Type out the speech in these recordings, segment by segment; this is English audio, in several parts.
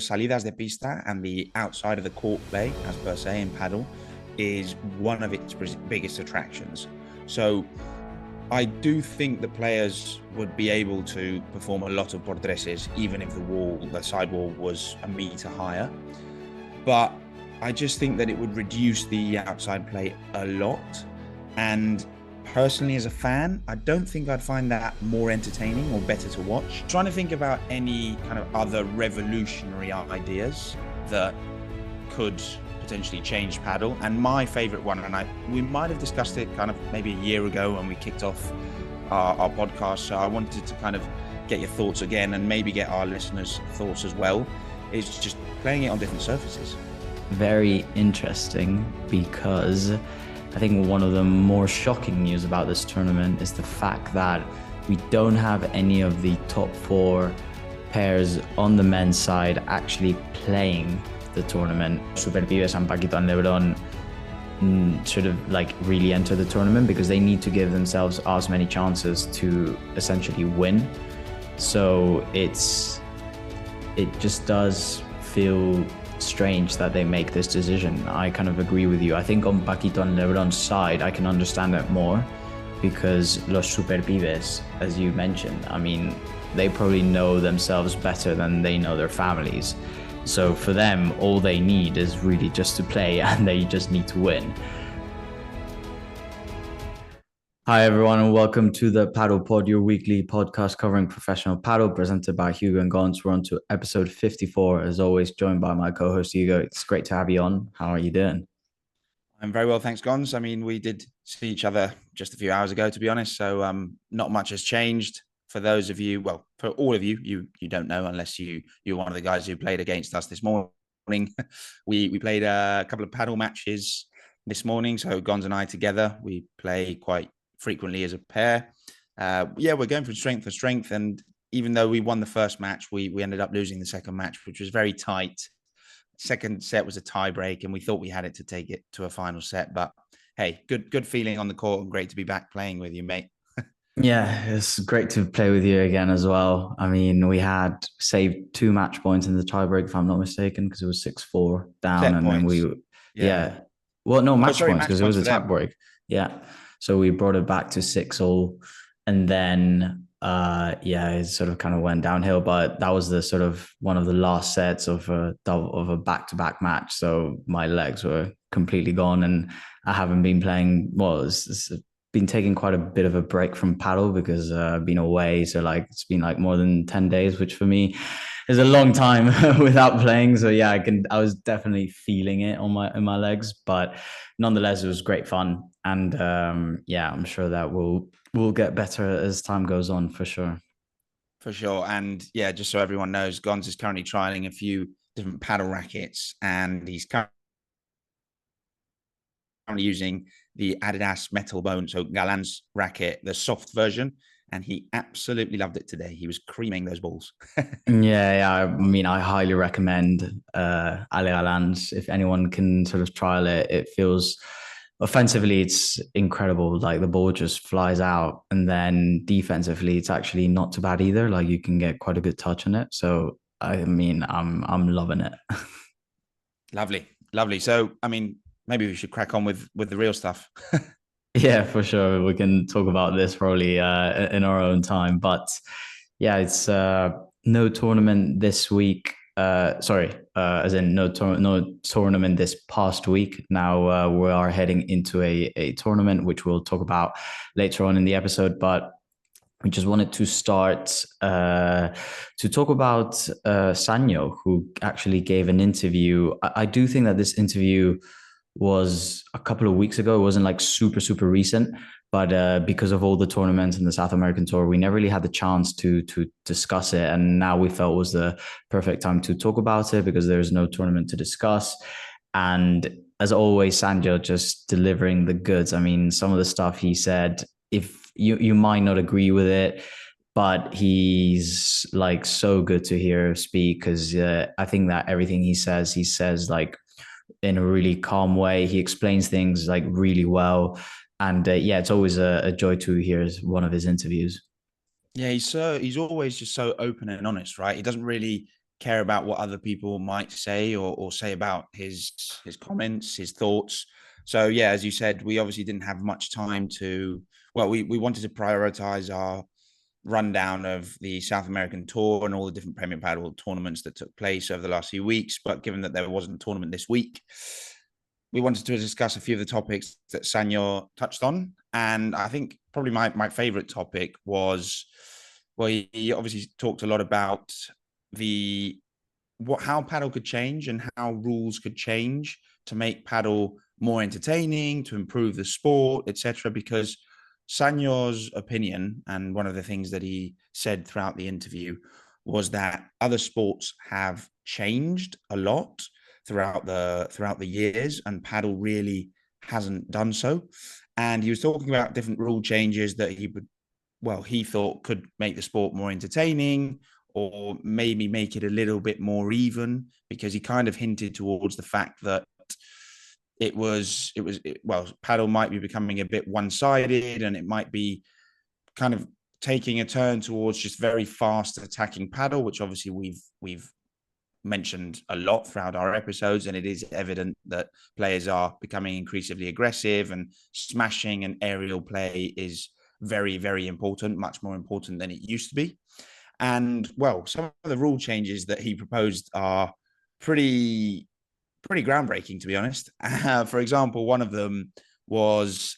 salidas de pista and the outside of the court play, as per se in paddle, is one of its biggest attractions. So I do think the players would be able to perform a lot of bordresses, even if the sidewall was a meter higher. But I just think that it would reduce the outside play a lot. And personally, as a fan, I don't think I'd find that more entertaining or better to watch. Trying to think about any kind of other revolutionary ideas that could potentially change paddle. And my favorite one, and we might have discussed it kind of maybe a year ago when we kicked off our podcast. So I wanted to kind of get your thoughts again and maybe get our listeners' thoughts as well, is just playing it on different surfaces. Very interesting, because I think one of the more shocking news about this tournament is the fact that we don't have any of the top four pairs on the men's side actually playing the tournament. Super Pibes and Paquito and Lebron should have really enter the tournament, because they need to give themselves as many chances to essentially win. So it just does feel strange that they make this decision. I kind of agree with you. I think on Paquito and Lebron's side, I can understand it more, because Los Super Pibes, as you mentioned, I mean, they probably know themselves better than they know their families. So for them, all they need is really just to play, and they just need to win. Hi, everyone, and welcome to the Paddle Pod, your weekly podcast covering professional paddle, presented by Hugo and Gons. We're on to episode 54, as always, joined by my co-host, Hugo. It's great to have you on. How are you doing? I'm very well, thanks, Gons. I mean, we did see each other just a few hours ago, to be honest, so not much has changed. For those of you, well, for all of you, you don't know unless you're one of the guys who played against us this morning. We played a couple of paddle matches this morning, so Gons and I together. We play quite frequently as a pair. We're going from strength to strength, and even though we won the first match, we ended up losing the second match, which was very tight. Second set was a tie break, and we thought we had it to take it to a final set. But hey, good feeling on the court, and great to be back playing with you, mate. Yeah, it's great to play with you again as well. I mean, we had saved 2 match points in the tiebreak, if I'm not mistaken, because it was 6-4 down, Set and points. Then well, no, match points, because it was a tie break. Yeah, so we brought it back to 6-all, and then it sort of kind of went downhill. But that was the sort of one of the last sets of a back-to-back match. So my legs were completely gone, and I haven't been playing. Well, it's been taking quite a bit of a break from paddle, because I've been away. So it's been more than 10 days, which for me is a long time without playing. So yeah, I was definitely feeling it in my legs, but nonetheless, it was great fun. And I'm sure that we'll get better as time goes on, for sure. For sure. And yeah, just so everyone knows, Gons is currently trialing a few different paddle rackets, and he's currently using the Adidas Metal Bone, so Galan's racket, the soft version, and he absolutely loved it today. He was creaming those balls. Yeah. I mean, I highly recommend Ale Galan's. If anyone can sort of trial it, it feels offensively, it's incredible. The ball just flies out, and then defensively, it's actually not too bad either. You can get quite a good touch on it. So I mean, I'm loving it. Lovely. So I mean, maybe we should crack on with the real stuff. Yeah, for sure. We can talk about this probably in our own time. But yeah, it's no tournament this week. As in no tournament this past week. Now we are heading into a tournament, which we'll talk about later on in the episode. But we just wanted to start to talk about Sanyo, who actually gave an interview. I do think that this interview was a couple of weeks ago. It wasn't super recent, but because of all the tournaments in the South American tour, we never really had the chance to discuss it. And now we felt was the perfect time to talk about it, because there's no tournament to discuss. And as always, Sanyo just delivering the goods. I mean, some of the stuff he said, if you might not agree with it, but he's so good to hear speak, because I think that everything he says in a really calm way. He explains things really well. And it's always a joy to hear one of his interviews. Yeah, he's always just so open and honest, right? He doesn't really care about what other people might say or say about his comments, his thoughts. So yeah, as you said, we obviously didn't have much time to. Well, we wanted to prioritize our rundown of the South American tour and all the different Premier Padel tournaments that took place over the last few weeks. But given that there wasn't a tournament this week, we wanted to discuss a few of the topics that Sanyo touched on. And I think probably my favorite topic was, well, he obviously talked a lot about the how paddle could change and how rules could change to make paddle more entertaining, to improve the sport, etc. Because Sanyo's opinion, and one of the things that he said throughout the interview, was that other sports have changed a lot throughout the years, and paddle really hasn't done so. And he was talking about different rule changes that he thought could make the sport more entertaining, or maybe make it a little bit more even, because he kind of hinted towards the fact that paddle might be becoming a bit one-sided, and it might be kind of taking a turn towards just very fast attacking paddle, which obviously we've mentioned a lot throughout our episodes, and it is evident that players are becoming increasingly aggressive, and smashing and aerial play is very, very important, much more important than it used to be. And well, some of the rule changes that he proposed are pretty groundbreaking, to be honest. For example, one of them was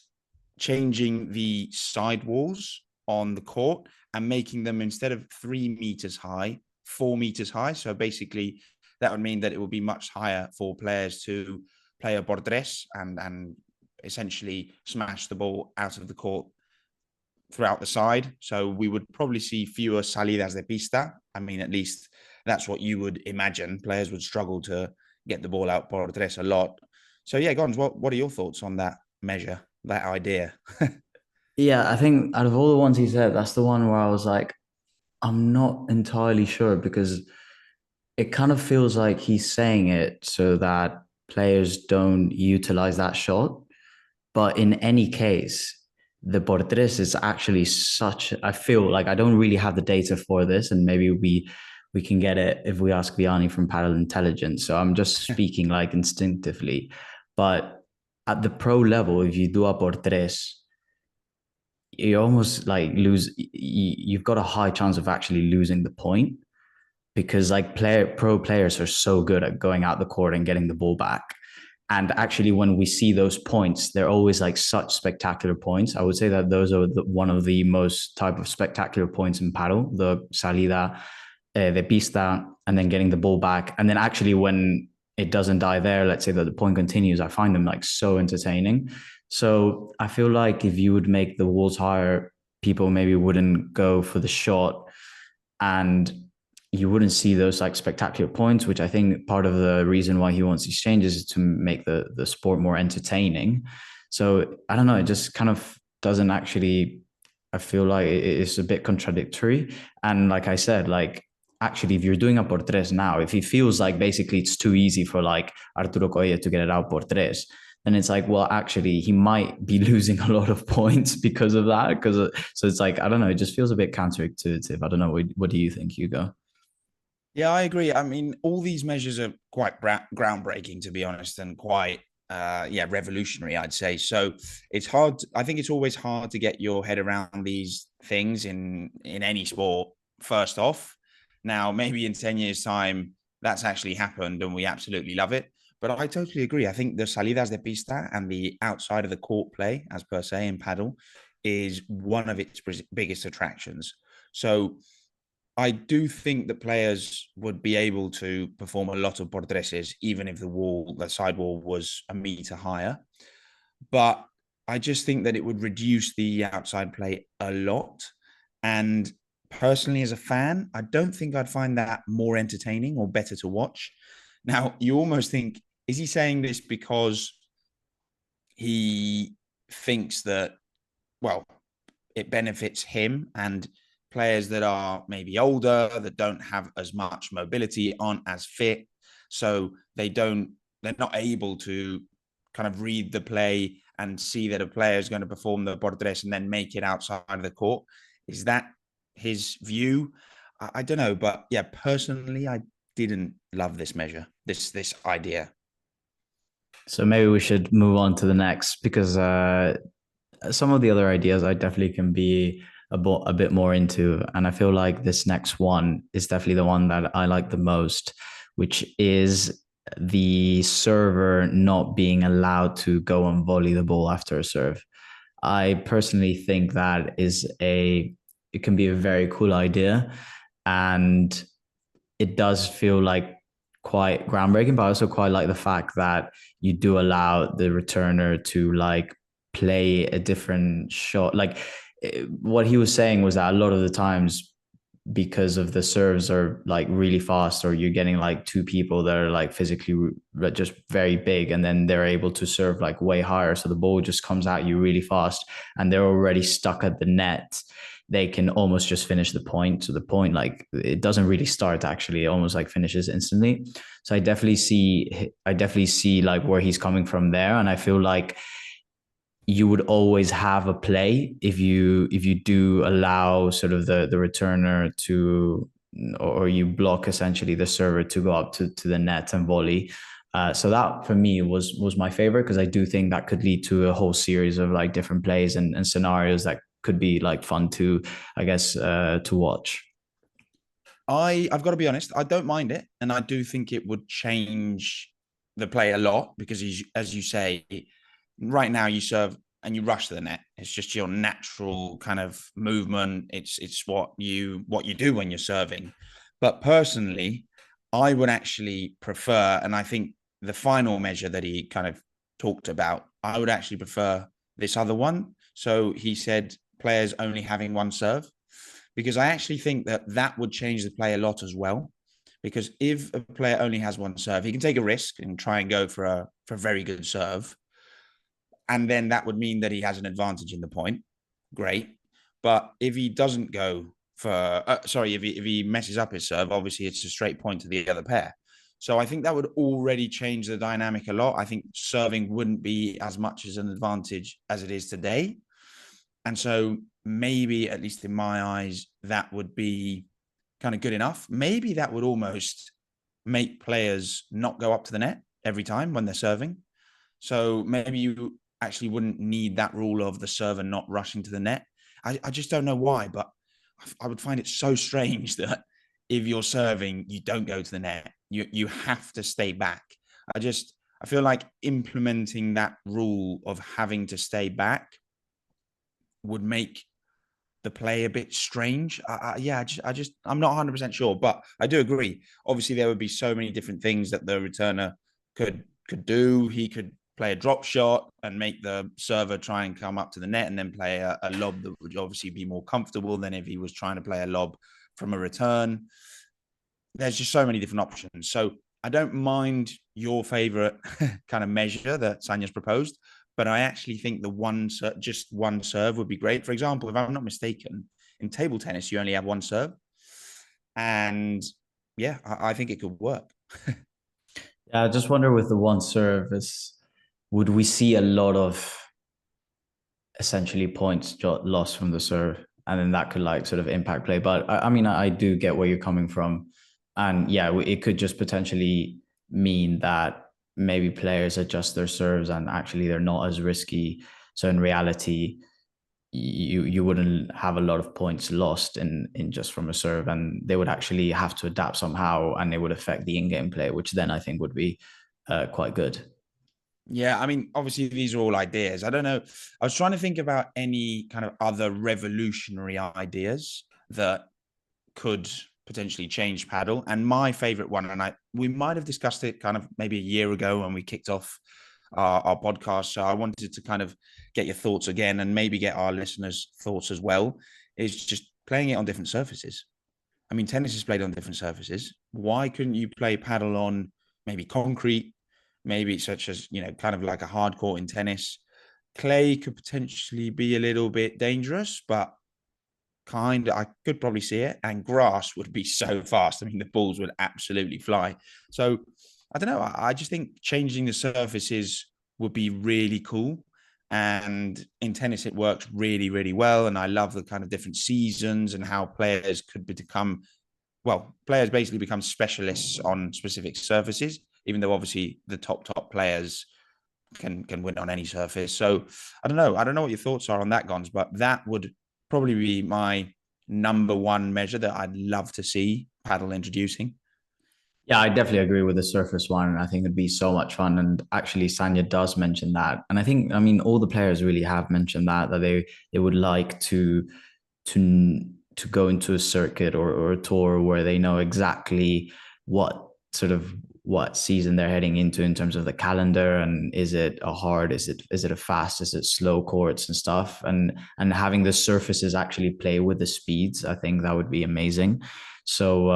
changing the sidewalls on the court and making them, instead of 3 meters high, 4 meters high. So basically, that would mean that it would be much higher for players to play a bordes and essentially smash the ball out of the court throughout the side. So we would probably see fewer salidas de pista. I mean, at least that's what you would imagine. Players would struggle to get the ball out por tres a lot. So yeah, Gons, what are your thoughts on that measure, that idea? Yeah, I think out of all the ones he said, that's the one where I was like, I'm not entirely sure, because it kind of feels like he's saying it so that players don't utilize that shot. But in any case, the Bortres is actually such. I feel like I don't really have the data for this, and maybe we can get it if we ask Vianney from Padel Intelligence. So I'm just speaking like instinctively. But at the pro level, if you do a Bortres, you almost like lose. You've got a high chance of actually losing the point, because like pro players are so good at going out the court and getting the ball back. And actually, when we see those points, they're always like such spectacular points. I would say that those are one of the most type of spectacular points in paddle, the salida, the pista, and then getting the ball back. And then actually, when it doesn't die there, let's say that the point continues, I find them like so entertaining. So I feel like if you would make the walls higher, people maybe wouldn't go for the shot, and you wouldn't see those like spectacular points, which I think part of the reason why he wants these changes is to make the sport more entertaining. So I don't know, it just kind of doesn't actually, I feel like it's a bit contradictory. And like I said, like actually, if you're doing a por tres now, if he feels like basically it's too easy for like Arturo Coelho to get it out por tres, then it's like, well, actually, he might be losing a lot of points because of that. So it's like, I don't know, it just feels a bit counterintuitive. I don't know. What do you think, Hugo? Yeah, I agree. I mean, all these measures are quite groundbreaking, to be honest, and quite revolutionary, I'd say. So it's hard. I think it's always hard to get your head around these things in any sport. First off, now maybe in 10 years' time, that's actually happened, and we absolutely love it. But I totally agree. I think the salidas de pista and the outside of the court play, as per se in paddle, is one of its biggest attractions. So I do think that players would be able to perform a lot of bordresses, even if the sidewall was a meter higher. But I just think that it would reduce the outside play a lot. And personally, as a fan, I don't think I'd find that more entertaining or better to watch. Now, you almost think, is he saying this because he thinks that, well, it benefits him, and players that are maybe older, that don't have as much mobility, aren't as fit, so they're not able to kind of read the play and see that a player is going to perform the bordes and then make it outside of the court? Is that his view? I don't know, but yeah, personally, didn't love this measure, this idea. So maybe we should move on to the next, because some of the other ideas I definitely can be a bit more into. And I feel like this next one is definitely the one that I like the most, which is the server not being allowed to go and volley the ball after a serve. I personally think that it can be a very cool idea. And it does feel like quite groundbreaking, but I also quite like the fact that you do allow the returner to like play a different shot. Like what he was saying was that a lot of the times, because of the serves are like really fast, or you're getting like two people that are like physically just very big, and then they're able to serve like way higher, so the ball just comes at you really fast and they're already stuck at the net. They can almost just finish the point. So the point, like, it doesn't really start, actually, it almost like finishes instantly. So I definitely see like where he's coming from there. And I feel like you would always have a play if you do allow sort of the returner to, or you block essentially the server to go up to the net and volley. So that for me was my favorite, because I do think that could lead to a whole series of like different plays and scenarios that could be like fun to, I guess, to watch. I've got to be honest, I don't mind it, and I do think it would change the play a lot because, as you say, right now you serve and you rush to the net. It's just your natural kind of movement. It's what you do when you're serving. But personally, I would actually prefer, and I think the final measure that he kind of talked about, I would actually prefer this other one. So he said players only having one serve, because I actually think that that would change the play a lot as well. Because if a player only has one serve, he can take a risk and try and go for a very good serve, and then that would mean that he has an advantage in the point. Great, but if he doesn't go for, if he messes up his serve, obviously it's a straight point to the other pair. So I think that would already change the dynamic a lot. I think serving wouldn't be as much as an advantage as it is today. And so maybe, at least in my eyes, that would be kind of good enough. Maybe that would almost make players not go up to the net every time when they're serving. So maybe you actually wouldn't need that rule of the server not rushing to the net. I just don't know why, but I would find it so strange that if you're serving, you don't go to the net. You have to stay back. I feel like implementing that rule of having to stay back would make the play a bit strange. Yeah, I'm not 100% sure, but I do agree. Obviously, there would be so many different things that the returner could do. He could play a drop shot and make the server try and come up to the net, and then play a lob that would obviously be more comfortable than if he was trying to play a lob from a return. There's just so many different options. So I don't mind your favorite kind of measure that Sanya's proposed, but I actually think just one serve would be great. For example, if I'm not mistaken, in table tennis, you only have one serve. And yeah, I think it could work. Yeah, I just wonder with the one serve, would we see a lot of essentially points lost from the serve, and then that could like sort of impact play. But I mean, I do get where you're coming from, and yeah, it could just potentially mean that maybe players adjust their serves and actually they're not as risky. So in reality, you wouldn't have a lot of points lost in just from a serve, and they would actually have to adapt somehow, and it would affect the in-game play, which then I think would be quite good. Yeah, I mean, obviously these are all ideas. I don't know. I was trying to think about any kind of other revolutionary ideas that could potentially change paddle. And my favorite one, and we might have discussed it kind of maybe a year ago when we kicked off our podcast. So I wanted to kind of get your thoughts again, and maybe get our listeners' thoughts as well, is just playing it on different surfaces. I mean, tennis is played on different surfaces. Why couldn't you play paddle on maybe concrete, maybe such as, kind of like a hard court in tennis? Clay could potentially be a little bit dangerous, but I could probably see it. And grass would be so fast. I mean, the balls would absolutely fly. So I don't know. I just think changing the surfaces would be really cool. And in tennis, it works really, really well. And I love the kind of different seasons and how players could become well, players basically become specialists on specific surfaces, even though obviously the top players can win on any surface. So I don't know. I don't know what your thoughts are on that, Gons, but that would probably be my number one measure that I'd love to see Padel introducing. Yeah, I definitely agree with the surface one. I think it'd be so much fun. And actually, Sanya does mention that. And I think, I mean, all the players really have mentioned that they would like to to go into a circuit or a tour where they know exactly what sort of what season they're heading into in terms of the calendar, and is it a hard, is it a fast, is it slow courts and stuff, and having the surfaces actually play with the speeds. I think that would be amazing. So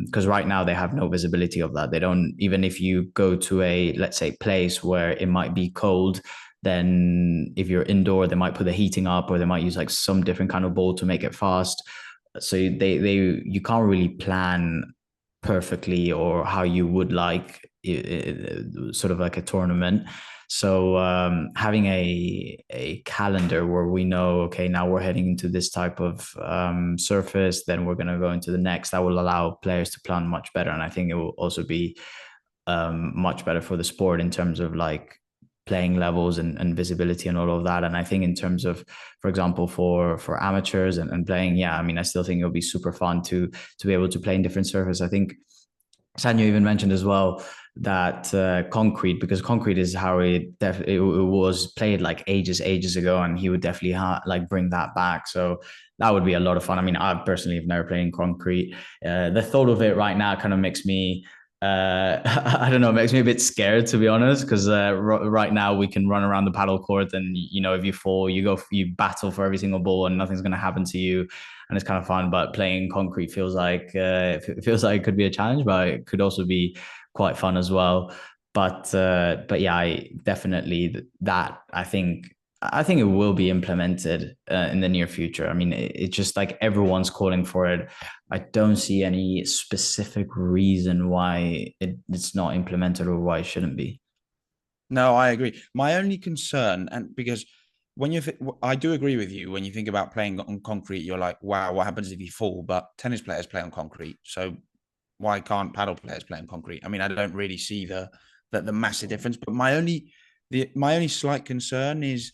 because right now they have no visibility of that. They don't, even if you go to a, let's say, place where it might be cold, then if you're indoor, they might put the heating up, or they might use like some different kind of ball to make it fast. So they you can't really plan perfectly or how you would like sort of like a tournament. So having a calendar where we know, okay, now we're heading into this type of surface, then we're going to go into the next, that will allow players to plan much better. And I think it will also be much better for the sport in terms of like playing levels and visibility and all of that. And I think in terms of, for example, for amateurs and playing, yeah, I mean, I still think it'll be super fun to be able to play in different surfaces. I think Sanyo even mentioned as well that concrete, because concrete is how it was played like ages ago, and he would definitely like bring that back. So that would be a lot of fun. I mean, I personally have never played in concrete. The thought of it right now kind of makes me I don't know, it makes me a bit scared, to be honest, because right now we can run around the paddle court, and you know, if you fall, you battle for every single ball, and nothing's going to happen to you, and it's kind of fun. But playing concrete feels like it feels like it could be a challenge, but it could also be quite fun as well. But yeah, I definitely that I think it will be implemented in the near future. I mean, it's just like everyone's calling for it. I don't see any specific reason why it's not implemented or why it shouldn't be. No, I agree. My only concern, and because when I do agree with you, when you think about playing on concrete, you're like, wow, what happens if you fall? But tennis players play on concrete. So why can't paddle players play on concrete? I mean, I don't really see the massive difference. But my only slight concern is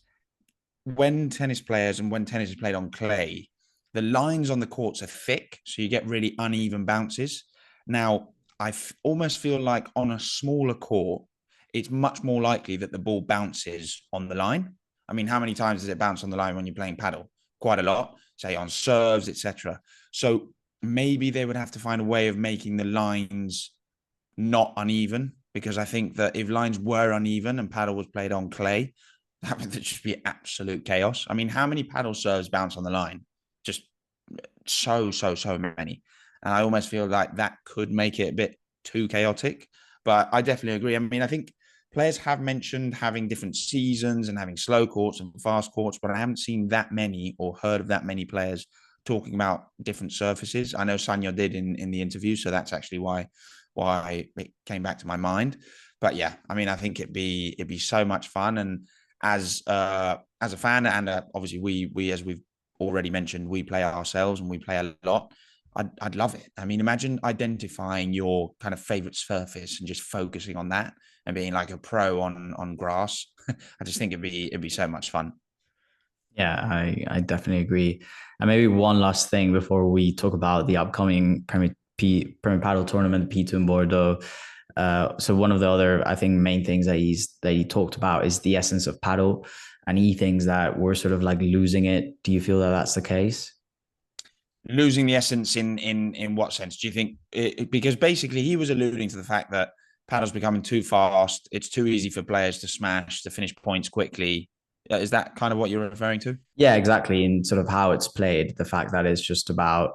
when tennis players and when tennis is played on clay, the lines on the courts are thick, so you get really uneven bounces. Now, almost feel like on a smaller court, it's much more likely that the ball bounces on the line. I mean, how many times does it bounce on the line when you're playing paddle? Quite a lot, say on serves, etc. So maybe they would have to find a way of making the lines not uneven, because I think that if lines were uneven and paddle was played on clay, that would just be absolute chaos. I mean, how many paddle serves bounce on the line? Just so many. And I almost feel like that could make it a bit too chaotic. But I definitely agree. I mean, I think players have mentioned having different seasons and having slow courts and fast courts, but I haven't seen that many or heard of that many players talking about different surfaces. I know Sanyo did in the interview, so that's actually why it came back to my mind. But yeah, I mean, I think it'd be so much fun. And as a fan, and obviously we as we've already mentioned, we play ourselves and we play a lot. I'd love it. I mean, imagine identifying your kind of favorite surface and just focusing on that and being like a pro on grass. I just think it'd be so much fun. Yeah, I definitely agree. And maybe one last thing before we talk about the upcoming Premier Padel Tournament P2 in Bordeaux. So one of the other, I think, main things that he talked about is the essence of paddle, and he thinks that we're sort of like losing it. Do you feel that that's the case? Losing the essence in what sense? Do you think because basically he was alluding to the fact that paddle's becoming too fast, it's too easy for players to smash, to finish points quickly. Is that kind of what you're referring to? Yeah, exactly. In sort of how it's played, the fact that it's just about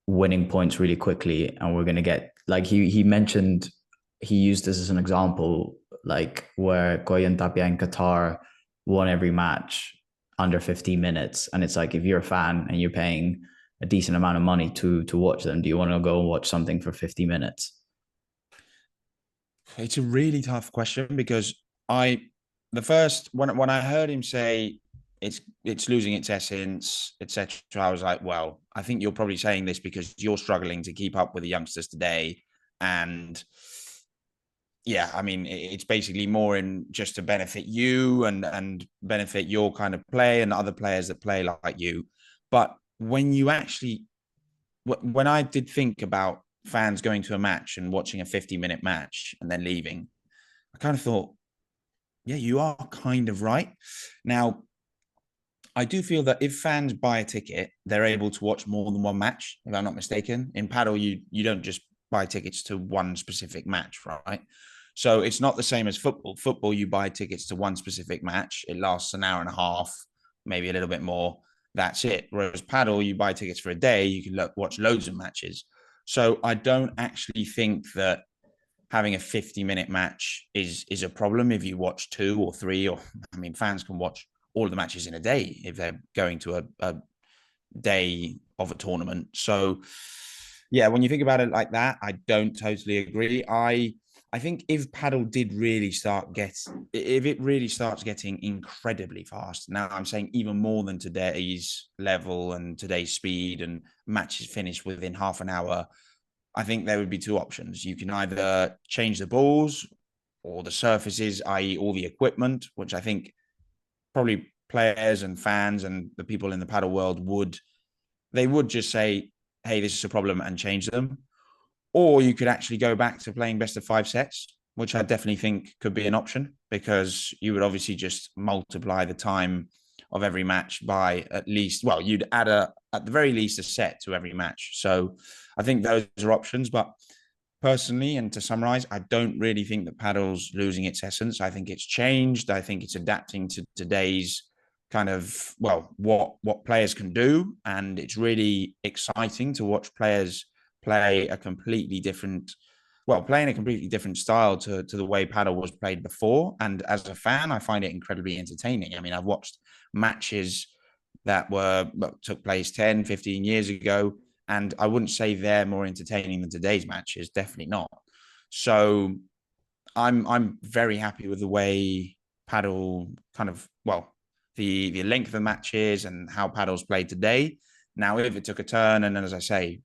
winning points really quickly, and we're going to get, like, he mentioned, he used this as an example, like where Koyan Tapia in Qatar won every match under 15 minutes, and it's like, if you're a fan and you're paying a decent amount of money to watch them, do you want to go and watch something for 50 minutes? It's a really tough question because I the first when I heard him say it's losing its essence, etc. I was like, well, I think you're probably saying this because you're struggling to keep up with the youngsters today, and yeah, I mean, it's basically more in just to benefit you and benefit your kind of play and other players that play like you. But when you actually, when I did think about fans going to a match and watching a 50-minute match and then leaving, I kind of thought, yeah, you are kind of right. Now, I do feel that if fans buy a ticket, they're able to watch more than one match, if I'm not mistaken. In paddle, you don't just buy tickets to one specific match, right? So it's not the same as football. Football, you buy tickets to one specific match. It lasts an hour and a half, maybe a little bit more. That's it. Whereas paddle, you buy tickets for a day, you can watch loads of matches. So I don't actually think that having a 50-minute match is a problem if you watch two or three, or I mean, fans can watch all of the matches in a day if they're going to a day of a tournament. So yeah, when you think about it like that, I don't totally agree. I think if paddle did really if it really starts getting incredibly fast, now I'm saying even more than today's level and today's speed, and matches finish within half an hour, I think there would be two options. You can either change the balls or the surfaces, i.e. all the equipment, which I think probably players and fans and the people in the paddle world would just say, hey, this is a problem, and change them. Or you could actually go back to playing best of 5 sets, which I definitely think could be an option, because you would obviously just multiply the time of every match by at least, well, you'd add at the very least a set to every match. So I think those are options. But personally, and to summarize, I don't really think that paddle's losing its essence. I think it's changed. I think it's adapting to today's kind of, well, what players can do. And it's really exciting to watch players playing a completely different style to the way paddle was played before. And as a fan, I find it incredibly entertaining. I mean, I've watched matches that took place 10, 15 years ago, and I wouldn't say they're more entertaining than today's matches. Definitely not. So I'm very happy with the way paddle kind of, well, the length of the matches and how paddle's played today. Now, if it took a turn, and then, as I say,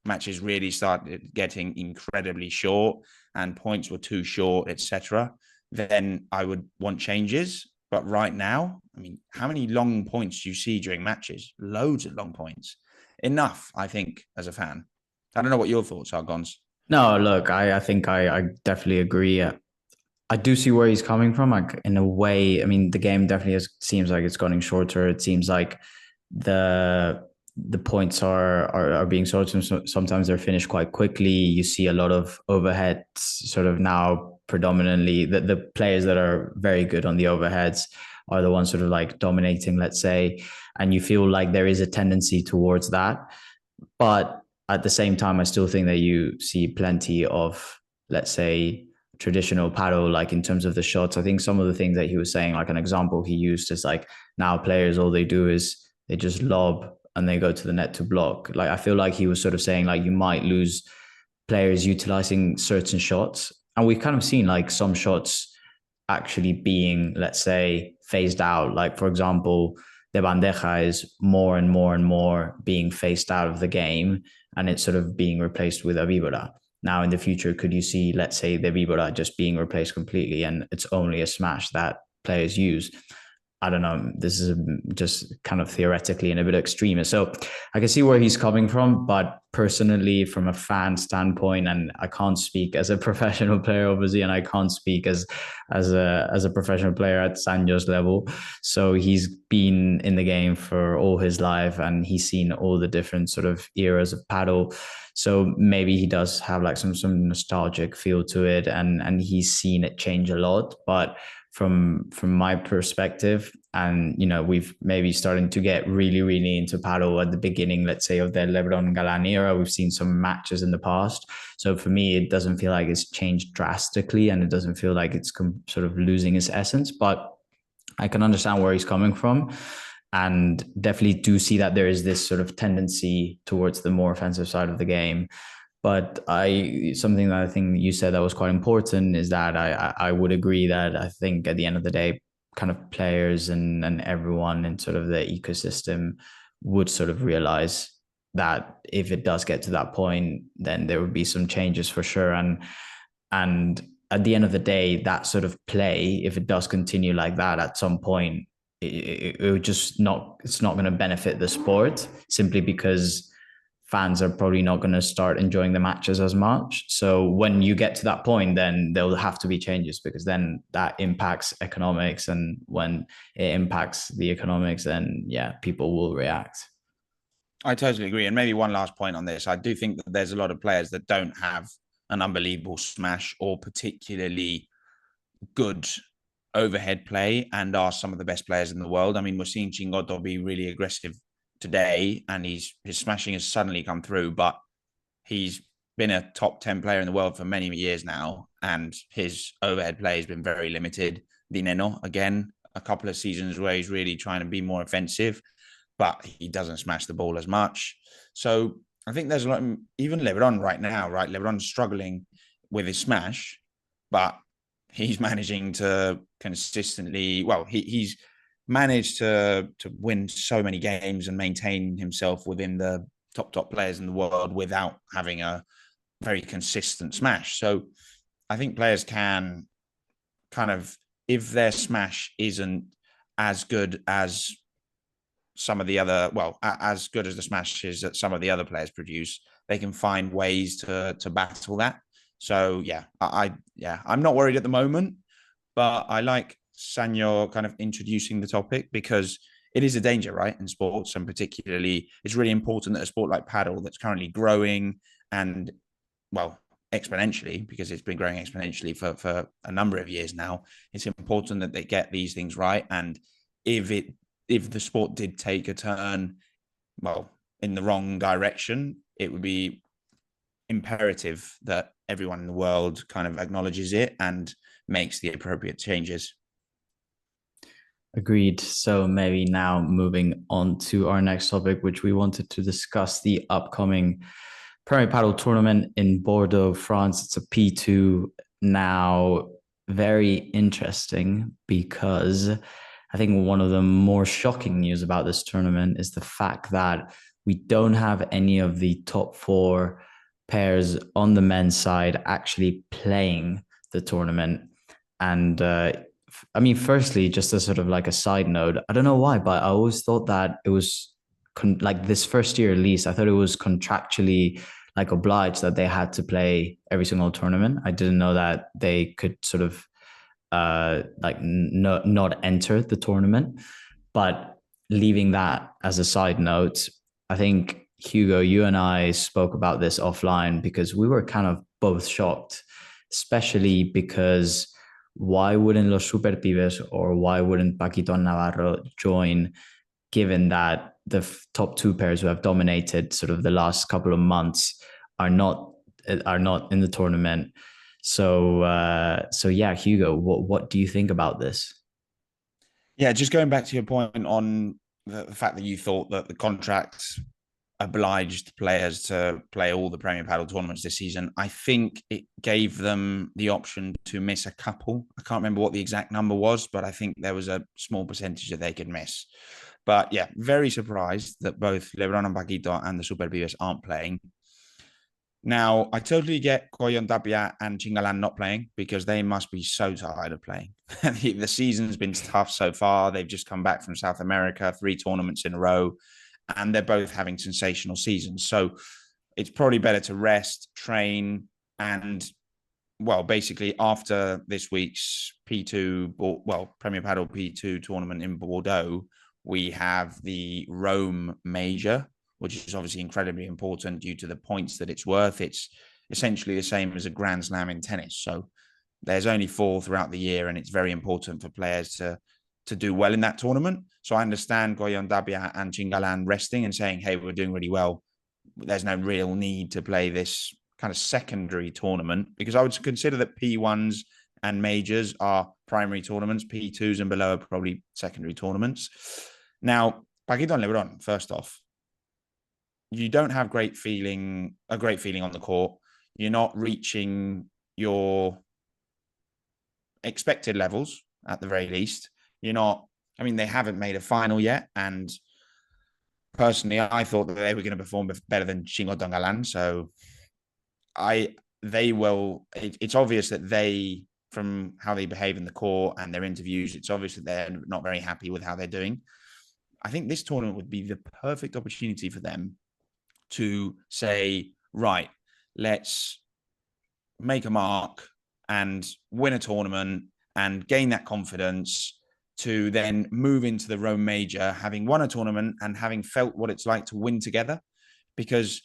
matches really started getting incredibly short and points were too short, etc., then I would want changes. But right now, I mean, how many long points do you see during matches? Loads of long points. Enough, I think, as a fan. I don't know what your thoughts are, Gons. No, look, I think I definitely agree. I do see where he's coming from. Like, in a way, I mean, the game definitely seems like it's getting shorter. It seems like the points are being sorted. Sometimes they're finished quite quickly. You see a lot of overheads sort of now. Predominantly the players that are very good on the overheads are the ones sort of like dominating, let's say, and you feel like there is a tendency towards that. But at the same time, I still think that you see plenty of, let's say, traditional paddle, like in terms of the shots. I think some of the things that he was saying, like an example he used is like, now players, all they do is they just lob and they go to the net to block. Like, I feel like he was sort of saying like you might lose players utilizing certain shots. And we've kind of seen like some shots actually being, let's say, phased out. Like, for example, the bandeja is more and more and more being phased out of the game, and it's sort of being replaced with a víbora. Now, in the future, could you see, let's say, the víbora just being replaced completely and it's only a smash that players use? I don't know. This is just kind of theoretically and a bit extreme. So I can see where he's coming from, but personally, from a fan standpoint, and I can't speak as a professional player, obviously, and I can't speak as a professional player at Sanyo's level. So he's been in the game for all his life, and he's seen all the different sort of eras of paddle. So maybe he does have like some nostalgic feel to it, and he's seen it change a lot, but from my perspective, and we've maybe starting to get really into paddle at the beginning, let's say, of the Lebron Galan era. We've seen some matches in the past, so for me it doesn't feel like it's changed drastically, and it doesn't feel like it's sort of losing its essence. But I can understand where he's coming from, and definitely do see that there is this sort of tendency towards the more offensive side of the game. But something that I think you said that was quite important is that I would agree that I think at the end of the day, kind of players and everyone in sort of the ecosystem would sort of realize that if it does get to that point, then there would be some changes for sure. And at the end of the day, that sort of play, if it does continue like that at some point, it would just not, it's not going to benefit the sport, simply because fans are probably not going to start enjoying the matches as much. So when you get to that point, then there will have to be changes, because then that impacts economics. And when it impacts the economics, then yeah, people will react. I totally agree. And maybe one last point on this. I do think that there's a lot of players that don't have an unbelievable smash or particularly good overhead play and are some of the best players in the world. I mean, we're seeing Chingoto be really aggressive today, and his smashing has suddenly come through, but he's been a top 10 player in the world for many years now, and his overhead play has been very limited. Dineno, again, a couple of seasons where he's really trying to be more offensive, but he doesn't smash the ball as much. So I think there's a lot, even LeBron right now, right? LeBron's struggling with his smash, but he's managing to consistently, well, he's managed to win so many games and maintain himself within the top players in the world without having a very consistent smash. So I think players can kind of, if their smash isn't as good as some of the other, well, as good as the smashes that some of the other players produce, they can find ways to battle that. So yeah, I'm not worried at the moment, but I like Sanyo kind of introducing the topic, because it is a danger, right, in sports, and particularly it's really important that a sport like paddle that's currently growing and, well, exponentially, because it's been growing exponentially for a number of years now, it's important that they get these things right. And if the sport did take a turn, well, in the wrong direction, it would be imperative that everyone in the world kind of acknowledges it and makes the appropriate changes. Agreed. So maybe now moving on to our next topic, which we wanted to discuss the upcoming Premier Padel tournament in Bordeaux, France. It's a P2 now. Very interesting, because I think one of the more shocking news about this tournament is the fact that we don't have any of the top four pairs on the men's side actually playing the tournament. And I mean, firstly, just as sort of like a side note, I don't know why, but I always thought that it was like this first year at least, I thought it was contractually like obliged that they had to play every single tournament. I didn't know that they could sort of like not enter the tournament. But leaving that as a side note, I think Hugo, you and I spoke about this offline, because we were kind of both shocked, especially because why wouldn't Los Super Pibes or why wouldn't Paquito and Navarro join, given that the top two pairs who have dominated sort of the last couple of months are not in the tournament. So yeah, Hugo, what do you think about this? Yeah, just going back to your point on the fact that you thought that the contracts obliged players to play all the Premier Padel tournaments this season, I think it gave them the option to miss a couple. I can't remember what the exact number was, but I think there was a small percentage that they could miss. But yeah, very surprised that both Lebron and Paquito and the Super Pibes aren't playing. Now, I totally get Koyon Tapia and Chingalan not playing, because they must be so tired of playing. The season's been tough so far. They've just come back from South America, 3 tournaments in a row, and they're both having sensational seasons. So it's probably better to rest, train, and, well, basically after this week's P2, well, Premier Padel P2 tournament in Bordeaux, we have the Rome Major, which is obviously incredibly important due to the points that it's worth. It's essentially the same as a Grand Slam in tennis. So there's only 4 throughout the year, and it's very important for players to do well in that tournament. So I understand Goyon Dabia and Chingalan resting and saying, hey, we're doing really well. There's no real need to play this kind of secondary tournament, because I would consider that P1s and majors are primary tournaments. P2s and below are probably secondary tournaments. Now, Paquito and Lebron, first off, you don't have a great feeling on the court. You're not reaching your expected levels at the very least. You're not. I mean, they haven't made a final yet, and personally, I thought that they were going to perform better than Chingo Dongalan. So they will. It's obvious that they, from how they behave in the court and their interviews, it's obvious that they're not very happy with how they're doing. I think this tournament would be the perfect opportunity for them to say, right, let's make a mark and win a tournament and gain that confidence to then move into the Rome Major, having won a tournament and having felt what it's like to win together. Because,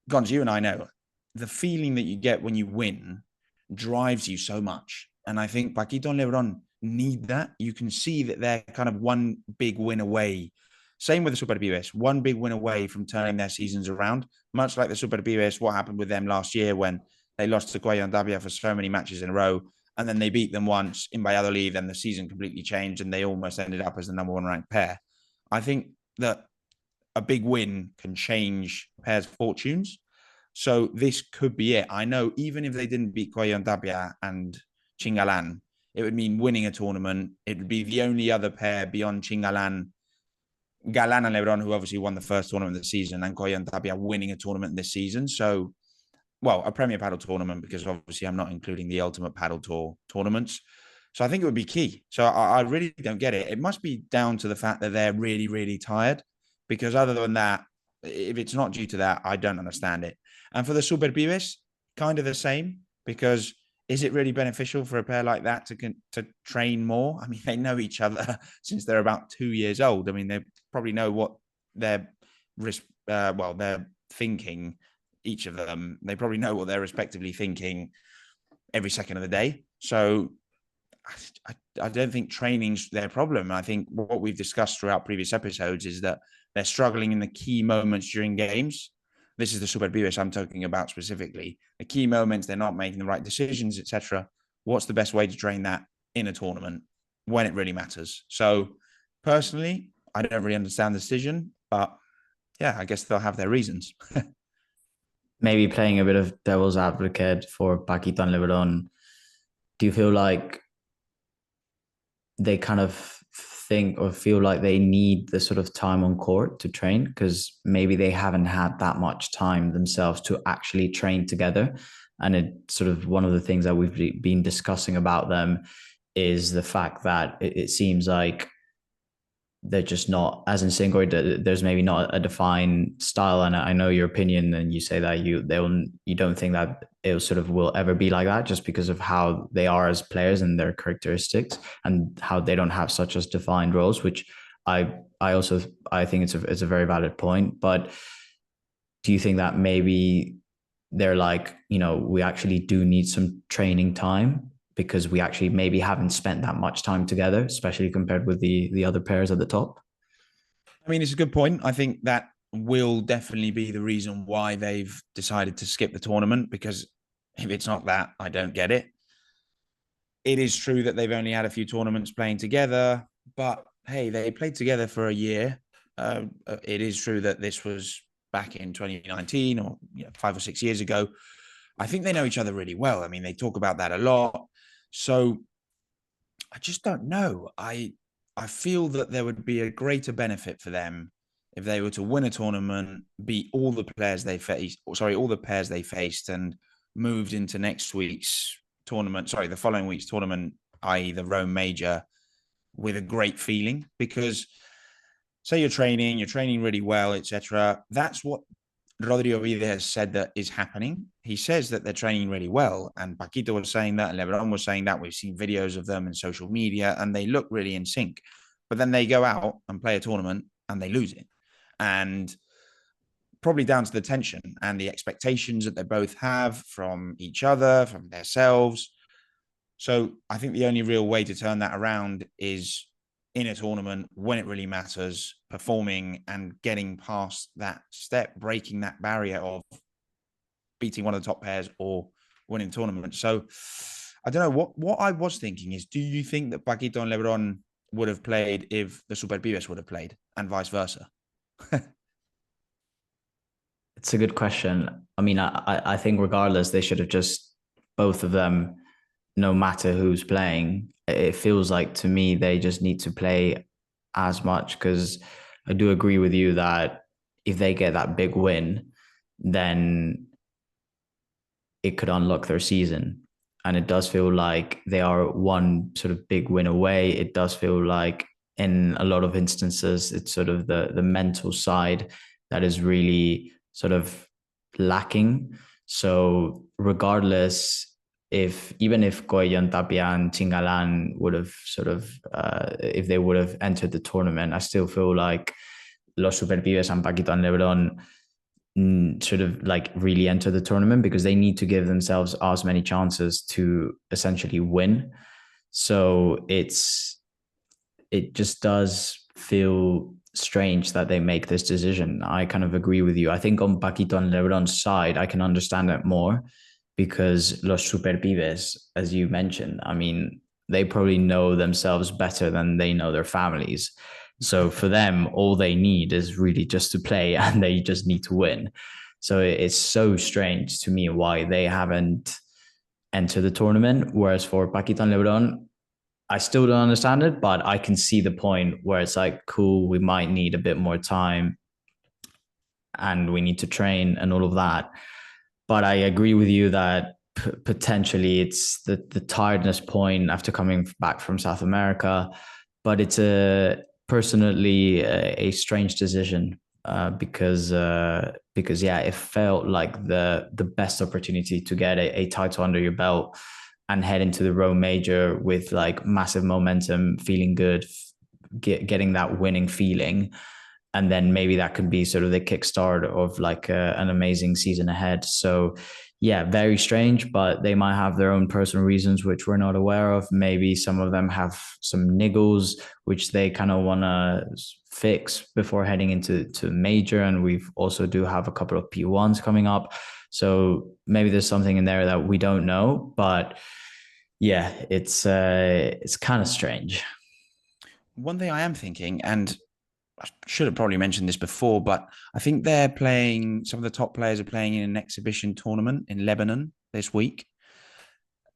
Gons, you and I know the feeling that you get when you win drives you so much. And I think Paquito and Lebron need that. You can see that they're kind of one big win away. Same with the Super Pibes, one big win away from turning their seasons around, much like the Super Pibes, what happened with them last year when they lost to Cuellar and Davia for so many matches in a row, and then they beat them once in Valladolid, and the season completely changed, and they almost ended up as the number one ranked pair. I think that a big win can change pairs' fortunes. So this could be it. I know even if they didn't beat Cuellar and Davia and Chingalan, it would mean winning a tournament. It would be the only other pair beyond Chingalan, Galan and Lebron, who obviously won the first tournament of the season, and Cuellar and Davia winning a tournament this season. So, well, a Premier Padel tournament, because obviously I'm not including the Ultimate Padel Tour tournaments. So I think it would be key. So I really don't get it. It must be down to the fact that they're really, really tired, because other than that, if it's not due to that, I don't understand it. And for the Super Pibes, kind of the same, because is it really beneficial for a pair like that to train more? I mean, they know each other since they're about 2 years old. I mean, they probably know what they're thinking, each of them. They probably know what they're respectively thinking every second of the day. So I don't think training's their problem. I think what we've discussed throughout previous episodes is that they're struggling in the key moments during games. This is the Super Pibes I'm talking about specifically. The key moments, they're not making the right decisions, etc. What's the best way to train that in a tournament when it really matters? So personally, I don't really understand the decision, but yeah, I guess they'll have their reasons. Maybe playing a bit of devil's advocate for Paquito and Lebron, do you feel like they kind of think or feel like they need the sort of time on court to train, because maybe they haven't had that much time themselves to actually train together? And it sort of, one of the things that we've been discussing about them is the fact that it seems like they're just not, as in single, there's maybe not a defined style. And I know your opinion, and you say that you don't think that it sort of will ever be like that, just because of how they are as players and their characteristics, and how they don't have such as defined roles, which I think it's a very valid point. But do you think that maybe they're like, we actually do need some training time, because we actually maybe haven't spent that much time together, especially compared with the other pairs at the top? I mean, it's a good point. I think that will definitely be the reason why they've decided to skip the tournament, because if it's not that, I don't get it. It is true that they've only had a few tournaments playing together, but hey, they played together for a year. It is true that this was back in 2019 or 5 or 6 years ago. I think they know each other really well. I mean, they talk about that a lot. So I just don't know. I feel that there would be a greater benefit for them if they were to win a tournament, beat all the players they faced, all the pairs they faced, and moved into next week's tournament, the following week's tournament, i.e. the Rome Major, with a great feeling. Because say you're training really well, etc. That's what Rodrigo Vide has said that is happening. He says that they're training really well, and Paquito was saying that, and Lebron was saying that. We've seen videos of them in social media, and they look really in sync. But then they go out and play a tournament, and they lose it. And probably down to the tension and the expectations that they both have from each other, from themselves. So I think the only real way to turn that around is in a tournament when it really matters, performing and getting past that step, breaking that barrier of beating one of the top pairs or winning tournaments. So I don't know, what I was thinking is, do you think that Paquito and Lebron would have played if the Super Pibes would have played, and vice versa? It's a good question. I mean, I think regardless, they should have just, both of them, no matter who's playing, it feels like to me they just need to play as much, because I do agree with you that if they get that big win, then it could unlock their season. And it does feel like they are one sort of big win away. It does feel like in a lot of instances, it's sort of the mental side that is really sort of lacking. So regardless, if even if Goyan, Tapia, and Chingalan would have sort of if they would have entered the tournament, I still feel like Los Super Pibes and Paquito and Lebron sort of like really enter the tournament, because they need to give themselves as many chances to essentially win. So it just does feel strange that they make this decision. I kind of agree with you. I think on Paquito and Lebron's side, I can understand it more, because Los Super Pibes, as you mentioned, I mean, they probably know themselves better than they know their families. So for them, all they need is really just to play, and they just need to win. So it's so strange to me why they haven't entered the tournament. Whereas for Paquito and Lebron, I still don't understand it, but I can see the point where it's like, cool, we might need a bit more time and we need to train and all of that. But I agree with you that potentially it's the tiredness point after coming back from South America. But it's personally a strange decision, because yeah, it felt like the best opportunity to get a title under your belt and head into the Rome Major with like massive momentum, feeling good, getting that winning feeling. And then maybe that could be sort of the kickstart of like an amazing season ahead. So yeah, very strange, but they might have their own personal reasons, which we're not aware of. Maybe some of them have some niggles, which they kind of want to fix before heading into major. And we've also do have a couple of P1s coming up. So maybe there's something in there that we don't know, but yeah, it's kind of strange. One thing I am thinking, and I should have probably mentioned this before, but I think they're playing, some of the top players are playing in an exhibition tournament in Lebanon this week.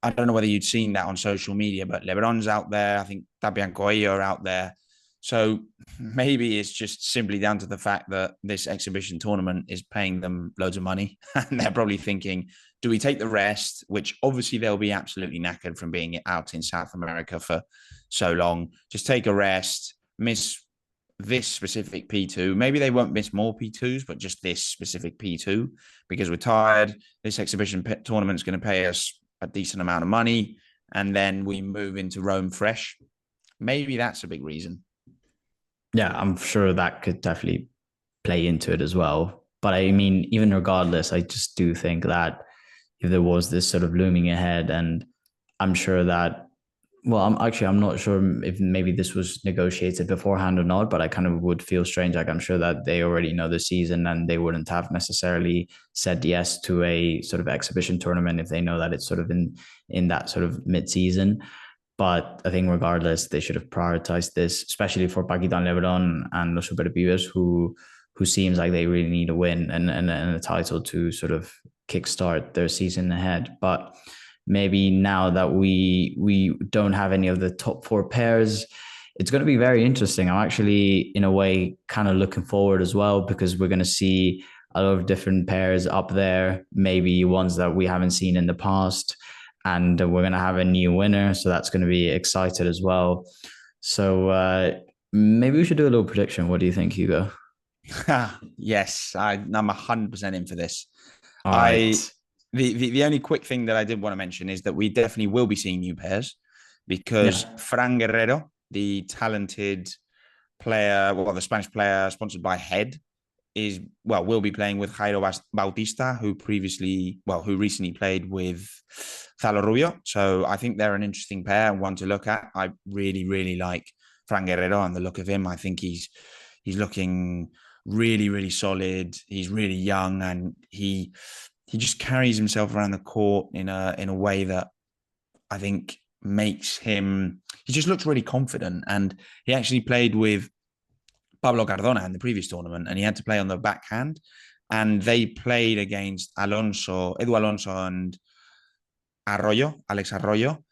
I don't know whether you'd seen that on social media, but Lebron's out there. I think Tapia and Coelho are out there. So maybe it's just simply down to the fact that this exhibition tournament is paying them loads of money. And they're probably thinking, do we take the rest? Which obviously they'll be absolutely knackered from being out in South America for so long. Just take a rest, miss this specific P2. Maybe they won't miss more P2s, but just this specific P2 because we're tired. This exhibition tournament is going to pay us a decent amount of money. And then we move into Rome fresh. Maybe that's a big reason. Yeah, I'm sure that could definitely play into it as well. But I mean, even regardless, I just do think that if there was this sort of looming ahead, and I'm sure that, well, I'm not sure if maybe this was negotiated beforehand or not, but I kind of would feel strange. Like I'm sure that they already know the season and they wouldn't have necessarily said yes to a sort of exhibition tournament if they know that it's sort of in that sort of mid-season. But I think regardless, they should have prioritized this, especially for Paquito and Lebron and Los Super Pibes, who seems like they really need a win and a title to sort of kickstart their season ahead. But maybe now that we don't have any of the top four pairs, it's going to be very interesting. I'm actually, in a way, kind of looking forward as well, because we're going to see a lot of different pairs up there, maybe ones that we haven't seen in the past. And we're going to have a new winner. So that's going to be excited as well. So maybe we should do a little prediction. What do you think, Hugo? Yes, I'm 100% in for this. All right. The only quick thing that I did want to mention is that we definitely will be seeing new pairs because Fran Guerrero, the talented player, well, the Spanish player sponsored by Head, will be playing with Jairo Bautista, who recently played with Thalo Rubio. So I think they're an interesting pair and one to look at. I really, really like Fran Guerrero and the look of him. I think he's looking really, really solid. He's really young and he just carries himself around the court in a way that I think makes him, he just looks really confident. And he actually played with Pablo Cardona in the previous tournament and he had to play on the backhand. And they played against Edu Alonso and Alex Arroyo.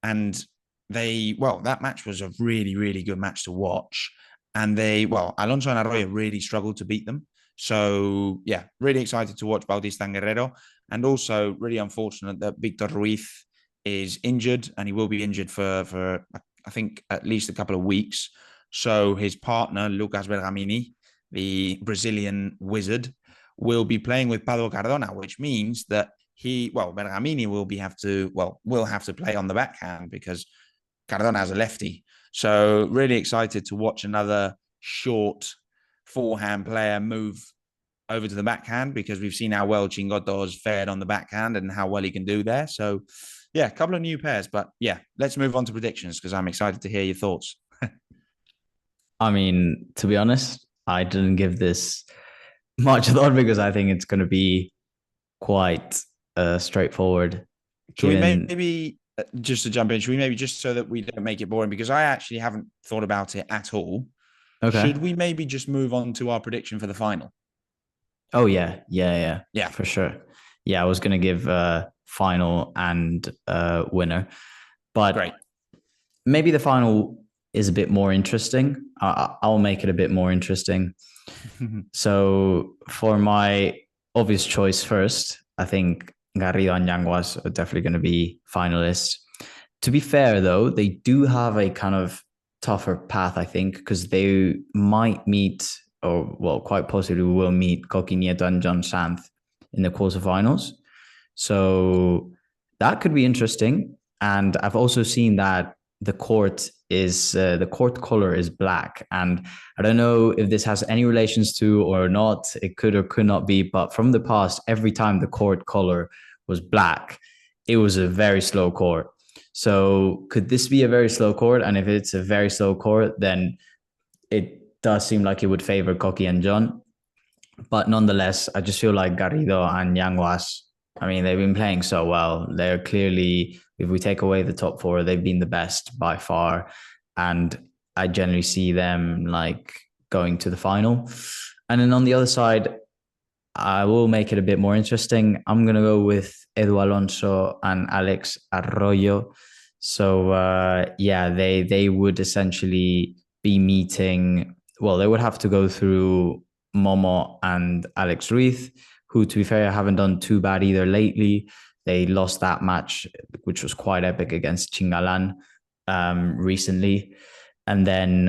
And that match was a really, really good match to watch. And Alonso and Arroyo really struggled to beat them. So, yeah, really excited to watch Bautista and Guerrero. And also really unfortunate that Victor Ruiz is injured, and he will be injured for I think, at least a couple of weeks. So his partner, Lucas Bergamini, the Brazilian wizard, will be playing with Pablo Cardona, which means that Bergamini will have to play on the backhand because Cardona has a lefty. So really excited to watch another short forehand player move over to the backhand, because we've seen how well Chingoto's fared on the backhand and how well he can do there. So yeah, a couple of new pairs, but yeah, let's move on to predictions because I'm excited to hear your thoughts. I mean, to be honest, I didn't give this much thought because I think it's going to be quite straightforward. Should we Given, maybe, just to jump in, should we maybe, just so that we don't make it boring, because I actually haven't thought about it at all, okay. should we maybe just move on to our prediction for the final? Oh yeah, Yeah, for sure. Yeah, I was gonna give final and winner, but great. maybe the final is a bit more interesting. I'll make it a bit more interesting. So for my obvious choice first, I think Garrido and Yanguas are definitely going to be finalists. To be fair, though, they do have a kind of tougher path, I think, because they might meet, or well, quite possibly will meet Coqui Nieto and John Sanz in the quarterfinals. So that could be interesting. And I've also seen that the court color is black, and I don't know if this has any relations to or not. It could or could not be, but from the past, every time the court color was black, it was a very slow court. So could this be a very slow court? And if it's a very slow court, then it does seem like it would favor Coqui and John. But nonetheless, I just feel like Garrido and Yanguas, I mean, they've been playing so well. They're clearly, if we take away the top four, they've been the best by far. And I generally see them like going to the final. And then on the other side, I will make it a bit more interesting. I'm going to go with Edu Alonso and Alex Arroyo. So, yeah, they would essentially be meeting, well, they would have to go through Momo and Alex Ruiz, who, to be fair, haven't done too bad either lately. They lost that match, which was quite epic, against Chingalan recently. And then,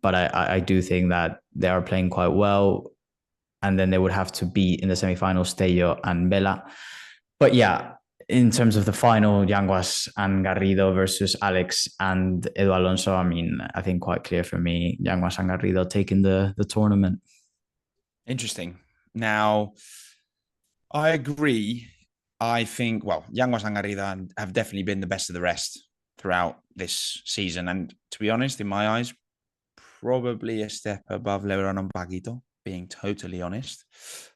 but I do think that they are playing quite well. And then they would have to beat in the semifinals Tello and Vela. But yeah, in terms of the final, Yanguas and Garrido versus Alex and Edu Alonso, I mean, I think quite clear for me, Yanguas and Garrido taking the tournament. Interesting. Now, I agree. I think, Yanguas and Garrido have definitely been the best of the rest throughout this season. And to be honest, in my eyes, probably a step above Lebron and Paquito, being totally honest.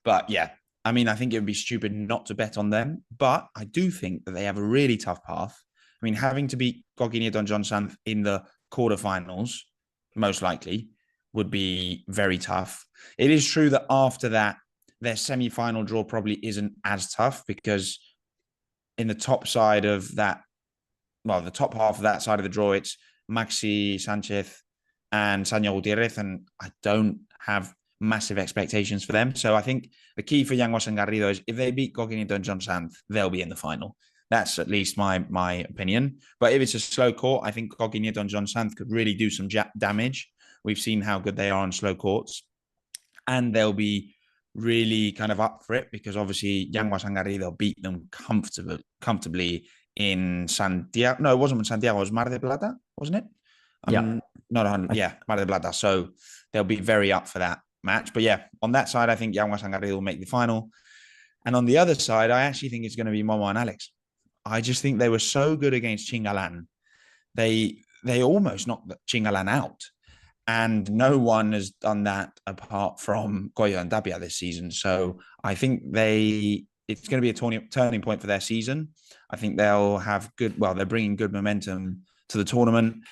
But yeah, I mean, I think it would be stupid not to bet on them. But I do think that they have a really tough path. I mean, having to beat Coqui Nieto and John Sanz in the quarterfinals, most likely, would be very tough. It is true that after that, their semi-final draw probably isn't as tough, because in the top side of that, the top half of that side of the draw, it's Maxi Sanchez and Sanyo Gutiérrez, and I don't have massive expectations for them. So I think the key for Yanguas and Garrido is if they beat Coqui Nieto and John Sanz, they'll be in the final. That's at least my opinion. But if it's a slow court, I think Coqui Nieto and John Sanz could really do some damage. We've seen how good they are on slow courts. And they'll be really kind of up for it, because obviously Yanguas and Garrido beat them comfortably in Santiago. No, it wasn't in Santiago. It was Mar del Plata, wasn't it? Yeah. Mar del Plata. So they'll be very up for that match. But yeah, on that side, I think Yanguas and Garrido will make the final. And on the other side, I actually think it's going to be Momo and Alex. I just think they were so good against Chingalan. They almost knocked Chingalan out. And no one has done that apart from Goyo and Dabia this season. So I think it's going to be a turning point for their season. I think they'll have they're bringing good momentum to the tournament.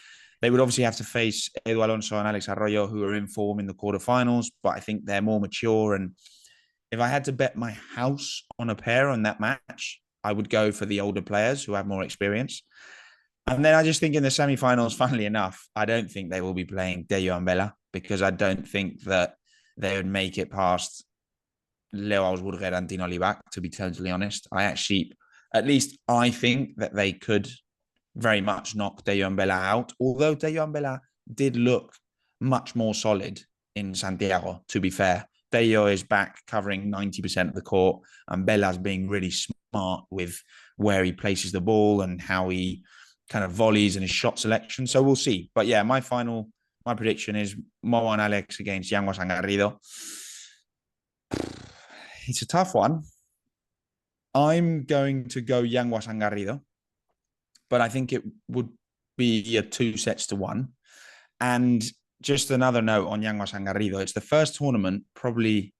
They would obviously have to face Edu Alonso and Alex Arroyo, who are in form in the quarterfinals, but I think they're more mature. And if I had to bet my house on a pair on that match, I would go for the older players who have more experience. And then I just think in the semi-finals, funnily enough, I don't think they will be playing Deyo and Bella because I don't think that they would make it past Leo Alsburger and Dino Libac, to be totally honest. At least I think that they could very much knock Deyo and Bella out, although Deyo and Bella did look much more solid in Santiago, to be fair. Deyo is back covering 90% of the court, and Bella's being really smart with where he places the ball and how he kind of volleys and his shot selection. So we'll see. But yeah, my prediction is Mo and Alex against Yanguas and Garrido. It's a tough one. I'm going to go Yanguas and Garrido, but I think it would be a 2-1. And just another note on Yanguas and Garrido, it's the first tournament probably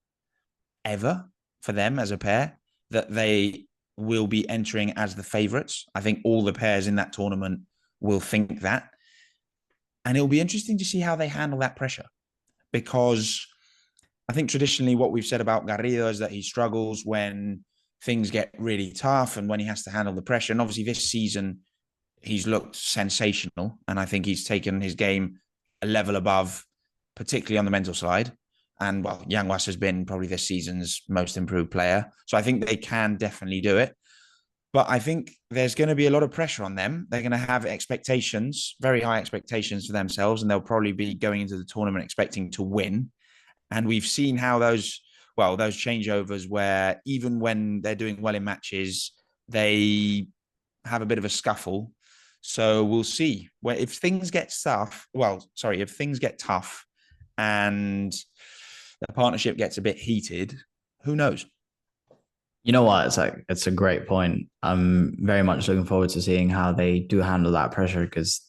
ever for them as a pair that they will be entering as the favourites. I think all the pairs in that tournament will think that. And it'll be interesting to see how they handle that pressure, because I think traditionally what we've said about Garrido is that he struggles when things get really tough and when he has to handle the pressure. And obviously this season, he's looked sensational. And I think he's taken his game a level above, particularly on the mental side. And well, Yanguas has been probably this season's most improved player. So I think they can definitely do it. But I think there's going to be a lot of pressure on them. They're going to have expectations, very high expectations for themselves. And they'll probably be going into the tournament expecting to win. And we've seen how those changeovers where even when they're doing well in matches, they have a bit of a scuffle. So we'll see. If things get tough and the partnership gets a bit heated, who knows? You know what? It's a great point. I'm very much looking forward to seeing how they do handle that pressure, because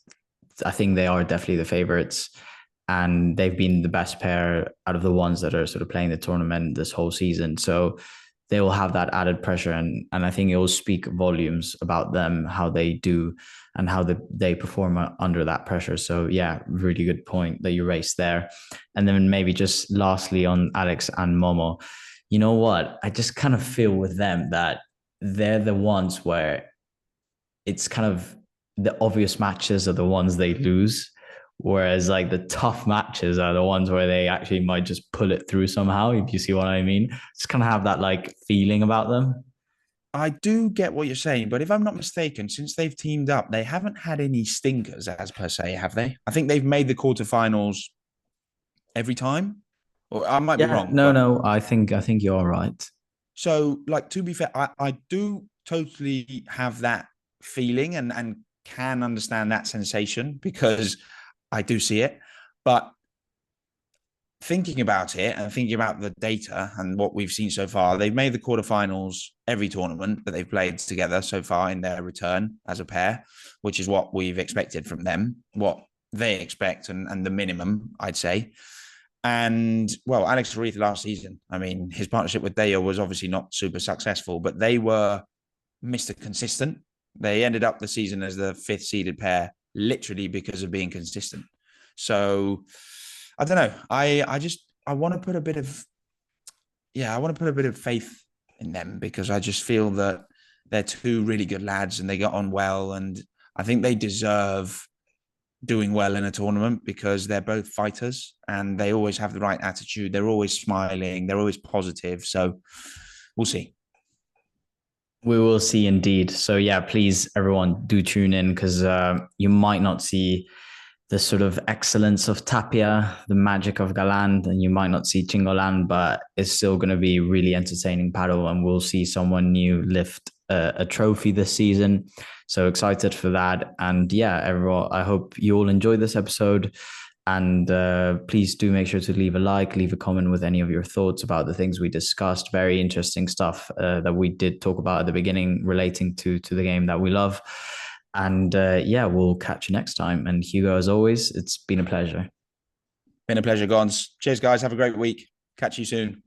I think they are definitely the favorites, and they've been the best pair out of the ones that are sort of playing the tournament this whole season. So they will have that added pressure, and I think it will speak volumes about them, how they do and how they perform under that pressure. So yeah, really good point that you raised there. And then maybe just lastly on Alex and Momo, you know what? I just kind of feel with them that they're the ones where it's kind of the obvious matches are the ones they lose. Whereas like the tough matches are the ones where they actually might just pull it through somehow, if you see what I mean. Just kind of have that like feeling about them. I do get what you're saying, but if I'm not mistaken, since they've teamed up, they haven't had any stinkers as per se, have they? I think they've made the quarterfinals every time. Or I might be Yeah, wrong, no, but no, I think you're right. so like to be fair, I do totally have that feeling and can understand that sensation because I do see it. But thinking about it and thinking about the data and what we've seen so far, they've made the quarterfinals every tournament that they've played together so far in their return as a pair, which is what we've expected from them, what they expect and the minimum, I'd say. And well, Alex Ruiz last season, I mean, his partnership with Deyo was obviously not super successful, but they were Mr. Consistent. They ended up the season as the 5th seeded pair, literally because of being consistent. So I don't know. I want to put a bit of faith in them because I just feel that they're two really good lads and they get on well, and I think they deserve doing well in a tournament because they're both fighters and they always have the right attitude. They're always smiling. They're always positive. So we'll see. We will see indeed. So yeah, please everyone do tune in, because you might not see the sort of excellence of Tapia, the magic of Galand, and you might not see Chingolan, but it's still going to be really entertaining paddle, and we'll see someone new lift a trophy this season. So excited for that. And yeah, everyone, I hope you all enjoy this episode. And please do make sure to leave a like, leave a comment with any of your thoughts about the things we discussed. Very interesting stuff that we did talk about at the beginning relating to the game that we love. And yeah, we'll catch you next time. And Hugo, as always, it's been a pleasure. Been a pleasure, Gons. Cheers, guys. Have a great week. Catch you soon.